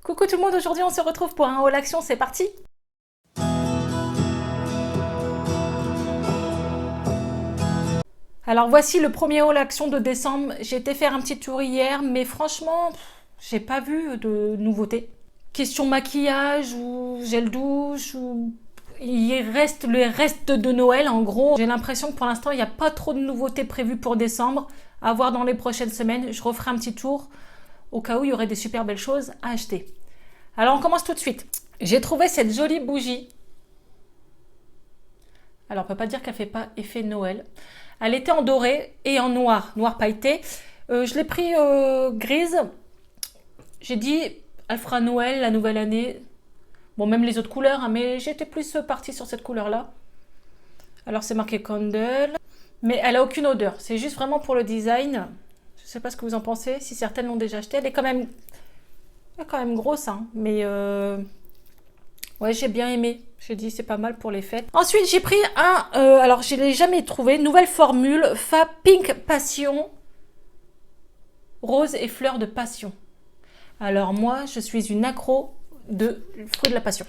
Coucou tout le monde, aujourd'hui on se retrouve pour un haul action, c'est parti! Alors voici le premier haul action de décembre. J'ai été faire un petit tour hier, mais franchement, j'ai pas vu de nouveautés. Question maquillage ou gel douche ou... Il reste le reste de Noël en gros. J'ai l'impression que pour l'instant il n'y a pas trop de nouveautés prévues pour décembre. À voir dans les prochaines semaines. Je referai un petit tour au cas où il y aurait des super belles choses à acheter. Alors on commence tout de suite. J'ai trouvé cette jolie bougie. Alors on peut pas dire qu'elle fait pas effet Noël. Elle était en doré et en noir, noir pailleté. Je l'ai pris grise. J'ai dit elle fera Noël, la nouvelle année. Bon, même les autres couleurs, hein, mais j'étais plus partie sur cette couleur-là. Alors, c'est marqué Candle. Mais elle n'a aucune odeur. C'est juste vraiment pour le design. Je ne sais pas ce que vous en pensez. Si certaines l'ont déjà acheté, elle est quand même grosse. Hein, mais ouais, j'ai bien aimé. J'ai dit, c'est pas mal pour les fêtes. Ensuite, j'ai pris un... alors, je ne l'ai jamais trouvé. Nouvelle formule. Fa Pink Passion. Rose et fleurs de passion. Alors, moi, je suis une accro de fruit de la passion.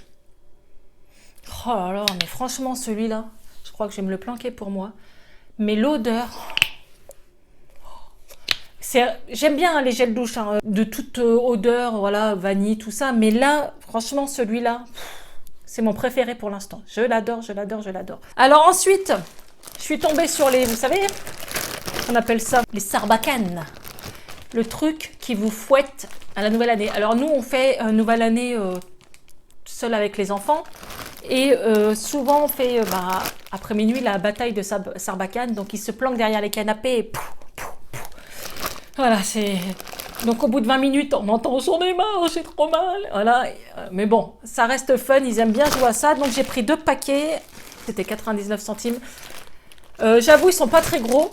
Oh là là, mais franchement celui-là, je crois que je vais me le planquer pour moi. Mais l'odeur, j'aime bien les gels douche hein, de toute odeur, voilà, vanille, tout ça. Mais là, franchement, celui-là, c'est mon préféré pour l'instant. Je l'adore, je l'adore, je l'adore. Alors ensuite, je suis tombée sur les, vous savez, on appelle ça les sarbacanes. Le truc qui vous fouette à la nouvelle année. Alors nous, on fait une nouvelle année seul avec les enfants. Et souvent, on fait après minuit la bataille de Sarbacane. Donc ils se planquent derrière les canapés et pouf, pouf, pouf. Voilà, c'est... Donc au bout de 20 minutes, on entend « J'en ai marre, j'ai trop mal ». Voilà. Mais bon, ça reste fun, ils aiment bien jouer à ça. Donc j'ai pris 2 paquets. C'était 99 centimes. J'avoue, ils sont pas très gros.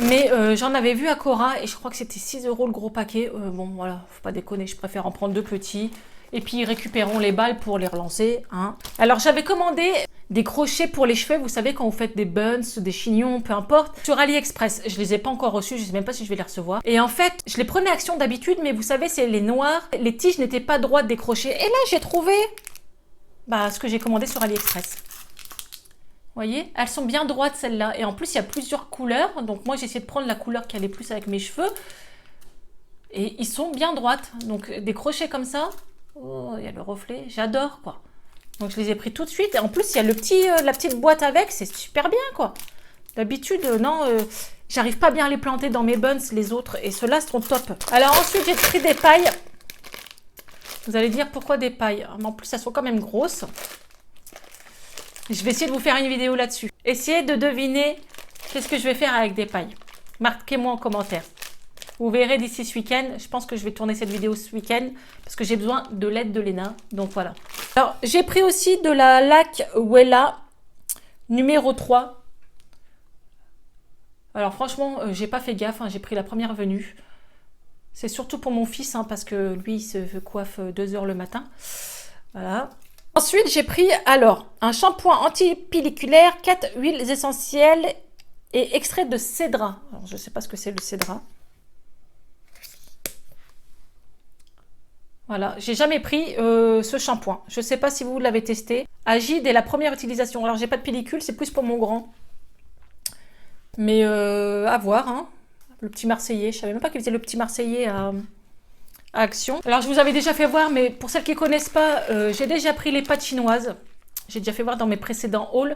Mais j'en avais vu à Cora et je crois que c'était 6 € le gros paquet. Bon, voilà, faut pas déconner, je préfère en prendre 2 petits. Et puis, ils récupéreront les balles pour les relancer. Hein. Alors, j'avais commandé des crochets pour les cheveux. Vous savez, quand vous faites des buns, des chignons, peu importe. Sur AliExpress, je les ai pas encore reçus. Je sais même pas si je vais les recevoir. Et en fait, je les prenais action d'habitude. Mais vous savez, c'est les noirs. Les tiges n'étaient pas droites des crochets. Et là, j'ai trouvé ce que j'ai commandé sur AliExpress. Vous voyez, elles sont bien droites celles-là. Et en plus, il y a plusieurs couleurs. Donc moi, j'ai essayé de prendre la couleur qui allait plus avec mes cheveux. Et ils sont bien droites. Donc des crochets comme ça. Oh, il y a le reflet. J'adore, quoi. Donc je les ai pris tout de suite. Et en plus, il y a la petite boîte avec. C'est super bien, quoi. D'habitude, non, j'arrive pas bien à les planter dans mes buns, les autres. Et ceux-là sont top. Alors ensuite, j'ai pris des pailles. Vous allez dire pourquoi des pailles. Mais en plus, elles sont quand même grosses. Je vais essayer de vous faire une vidéo là-dessus. Essayez de deviner qu'est-ce que je vais faire avec des pailles. Marquez-moi en commentaire. Vous verrez d'ici ce week-end. Je pense que je vais tourner cette vidéo ce week-end parce que j'ai besoin de l'aide de Léna. Donc voilà. Alors, j'ai pris aussi de la laque Wella numéro 3. Alors franchement, j'ai pas fait gaffe. Hein, j'ai pris la première venue. C'est surtout pour mon fils parce que lui, il se coiffe 2 h le matin. Voilà. Ensuite, j'ai pris alors un shampoing antipelliculaire, 4 huiles essentielles et extrait de cédra. Alors, je ne sais pas ce que c'est le cédra. Voilà, j'ai jamais pris ce shampoing. Je ne sais pas si vous l'avez testé. Agit dès la première utilisation. Alors, j'ai pas de pellicule, c'est plus pour mon grand. Mais à voir. Hein. Le petit Marseillais, je savais même pas qu'il faisait le petit Marseillais à Action. Alors je vous avais déjà fait voir, mais pour celles qui ne connaissent pas, j'ai déjà pris les pâtes chinoises. J'ai déjà fait voir dans mes précédents hauls.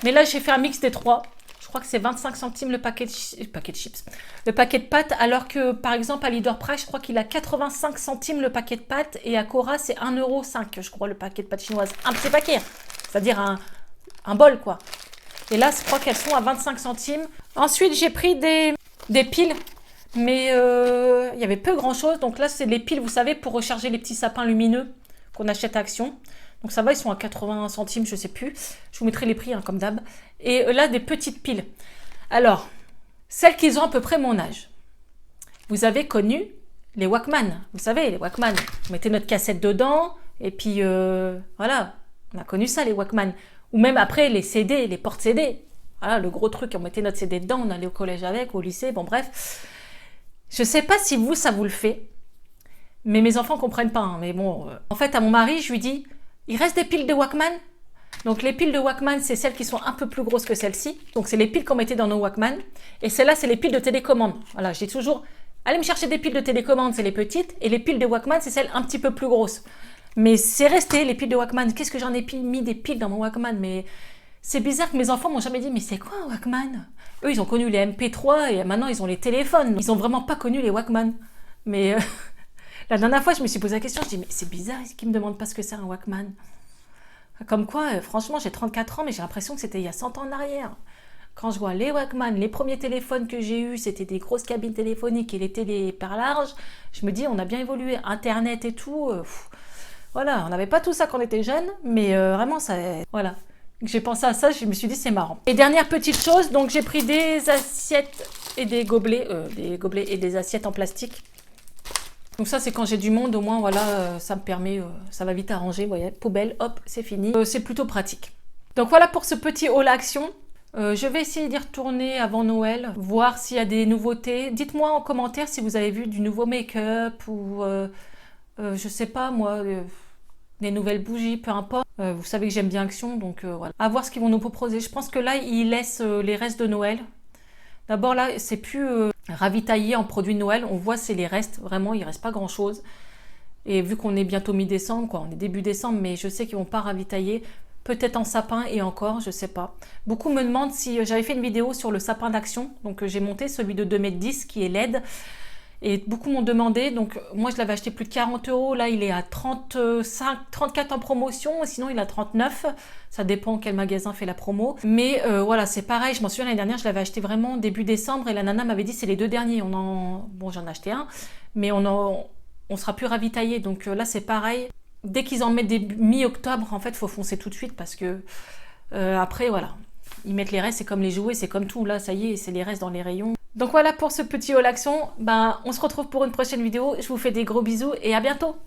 Mais là j'ai fait un mix des 3. Je crois que c'est 25 centimes le paquet de chips. Le paquet de pâtes, alors que par exemple à Leader Price, je crois qu'il a 85 centimes le paquet de pâtes. Et à Cora c'est 1,5 €, je crois, le paquet de pâtes chinoises. Un petit paquet, c'est-à-dire un bol quoi. Et là je crois qu'elles sont à 25 centimes. Ensuite j'ai pris des piles. Mais il y avait peu grand chose. Donc là, c'est les piles, vous savez, pour recharger les petits sapins lumineux qu'on achète à Action. Donc ça va, ils sont à 80 centimes, je sais plus. Je vous mettrai les prix, hein, comme d'hab. Et là, des petites piles. Alors, celles qui ont à peu près mon âge. Vous avez connu les Walkman. Vous savez, les Walkman. On mettait notre cassette dedans. Et puis, voilà. On a connu ça, les Walkman. Ou même après, les CD, les portes-CD. Voilà, le gros truc, on mettait notre CD dedans. On allait au collège avec, au lycée, bon bref. Je ne sais pas si vous, ça vous le fait, Mais mes enfants comprennent pas, hein, mais bon. En fait, à mon mari, je lui dis, il reste des piles de Walkman. Donc les piles de Walkman, c'est celles qui sont un peu plus grosses que celles-ci. Donc c'est les piles qu'on mettait dans nos Walkman. Et celles-là, c'est les piles de télécommande. Voilà, je dis toujours, allez me chercher des piles de télécommande, c'est les petites. Et les piles de Walkman, c'est celles un petit peu plus grosses. Mais c'est resté, les piles de Walkman. Qu'est-ce que j'en ai mis des piles dans mon Walkman? Mais c'est bizarre que mes enfants m'ont jamais dit, mais c'est quoi un Walkman? Eux, ils ont connu les MP3 et maintenant, ils ont les téléphones. Ils ont vraiment pas connu les Walkman. Mais la dernière fois, je me suis posé la question, je dis, mais c'est bizarre qu'ils me demandent pas ce que c'est un Walkman. Comme quoi, franchement, j'ai 34 ans, mais j'ai l'impression que c'était il y a 100 ans en arrière. Quand je vois les Walkman, les premiers téléphones que j'ai eus, c'était des grosses cabines téléphoniques et les télés par large. Je me dis, on a bien évolué. Internet et tout. Voilà, on n'avait pas tout ça quand on était jeune, mais vraiment, ça... Voilà. J'ai pensé à ça, je me suis dit, c'est marrant. Et dernière petite chose, donc j'ai pris des assiettes et des gobelets et des assiettes en plastique. Donc ça, c'est quand j'ai du monde, au moins, voilà, ça me permet, ça va vite arranger, vous voyez, poubelle, hop, c'est fini. C'est plutôt pratique. Donc voilà pour ce petit haul action. Je vais essayer d'y retourner avant Noël, voir s'il y a des nouveautés. Dites-moi en commentaire si vous avez vu du nouveau make-up ou, je sais pas, moi, des nouvelles bougies, peu importe. Vous savez que j'aime bien Action, donc voilà. À voir ce qu'ils vont nous proposer. Je pense que là, ils laissent les restes de Noël. D'abord là, c'est plus ravitaillé en produits de Noël. On voit c'est les restes. Vraiment, il reste pas grand chose. Et vu qu'on est bientôt mi-décembre, quoi, on est début décembre, mais je sais qu'ils vont pas ravitailler. Peut-être en sapin et encore, je sais pas. Beaucoup me demandent si j'avais fait une vidéo sur le sapin d'Action. Donc j'ai monté celui de 2,10 m qui est LED. Et beaucoup m'ont demandé, donc moi je l'avais acheté plus de 40 €, là il est à 35, 34 en promotion, sinon il est à 39, ça dépend quel magasin fait la promo. Mais voilà, c'est pareil, je m'en souviens l'année dernière, je l'avais acheté vraiment début décembre et la nana m'avait dit c'est les 2 derniers, bon j'en ai acheté un, mais on sera plus ravitaillé, donc là c'est pareil. Dès qu'ils en mettent des mi-octobre, en fait il faut foncer tout de suite parce que après voilà, ils mettent les restes, c'est comme les jouets, c'est comme tout, là ça y est, c'est les restes dans les rayons. Donc voilà pour ce petit haul action, on se retrouve pour une prochaine vidéo, je vous fais des gros bisous et à bientôt.